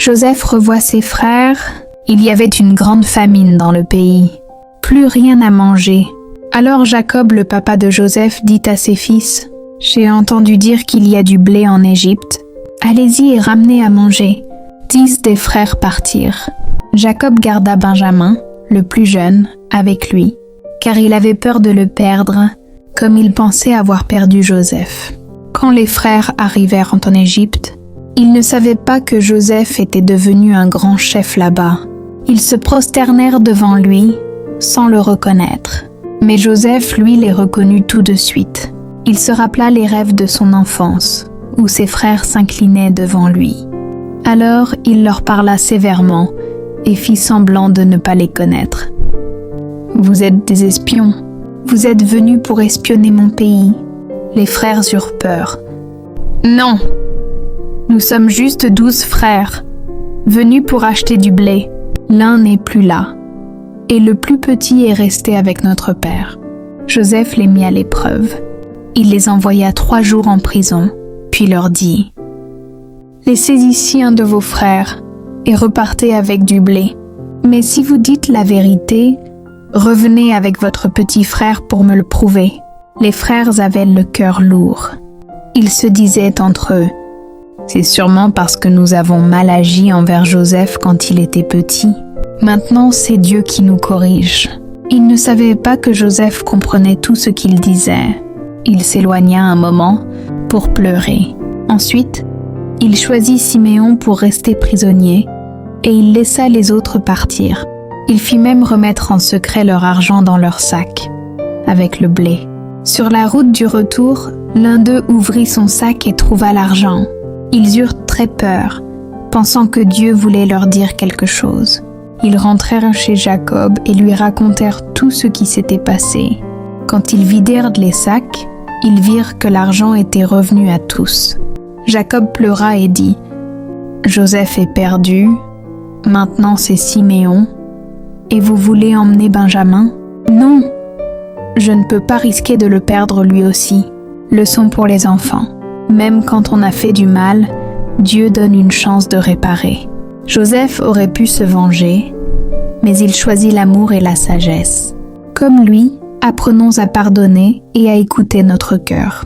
Joseph revoit ses frères. Il y avait une grande famine dans le pays. Plus rien à manger. Alors Jacob, le papa de Joseph, dit à ses fils, « J'ai entendu dire qu'il y a du blé en Égypte. Allez-y et ramenez à manger. » 10 des frères partirent. Jacob garda Benjamin, le plus jeune, avec lui, car il avait peur de le perdre, comme il pensait avoir perdu Joseph. Quand les frères arrivèrent en Égypte, ils ne savaient pas que Joseph était devenu un grand chef là-bas. Ils se prosternèrent devant lui, sans le reconnaître. Mais Joseph, lui, les reconnut tout de suite. Il se rappela les rêves de son enfance, où ses frères s'inclinaient devant lui. Alors il leur parla sévèrement et fit semblant de ne pas les connaître. « Vous êtes des espions. Vous êtes venus pour espionner mon pays. » Les frères eurent peur. « Non, nous sommes juste 12 frères, venus pour acheter du blé. L'un n'est plus là, et le plus petit est resté avec notre père. » Joseph les mit à l'épreuve. Il les envoya 3 jours en prison, puis leur dit « Laissez ici un de vos frères, et repartez avec du blé. Mais si vous dites la vérité, revenez avec votre petit frère pour me le prouver. » Les frères avaient le cœur lourd. Ils se disaient entre eux, « C'est sûrement parce que nous avons mal agi envers Joseph quand il était petit. Maintenant, c'est Dieu qui nous corrige. » Ils ne savaient pas que Joseph comprenait tout ce qu'il disait. Il s'éloigna un moment pour pleurer. Ensuite, il choisit Siméon pour rester prisonnier et il laissa les autres partir. Il fit même remettre en secret leur argent dans leur sac, avec le blé. Sur la route du retour, l'un d'eux ouvrit son sac et trouva l'argent. Ils eurent très peur, pensant que Dieu voulait leur dire quelque chose. Ils rentrèrent chez Jacob et lui racontèrent tout ce qui s'était passé. Quand ils vidèrent les sacs, ils virent que l'argent était revenu à tous. Jacob pleura et dit « Joseph est perdu, maintenant c'est Siméon, et vous voulez emmener Benjamin ? Non, je ne peux pas risquer de le perdre lui aussi. Leçon pour les enfants. Même quand on a fait du mal, Dieu donne une chance de réparer. » Joseph aurait pu se venger, mais il choisit l'amour et la sagesse. Comme lui, apprenons à pardonner et à écouter notre cœur.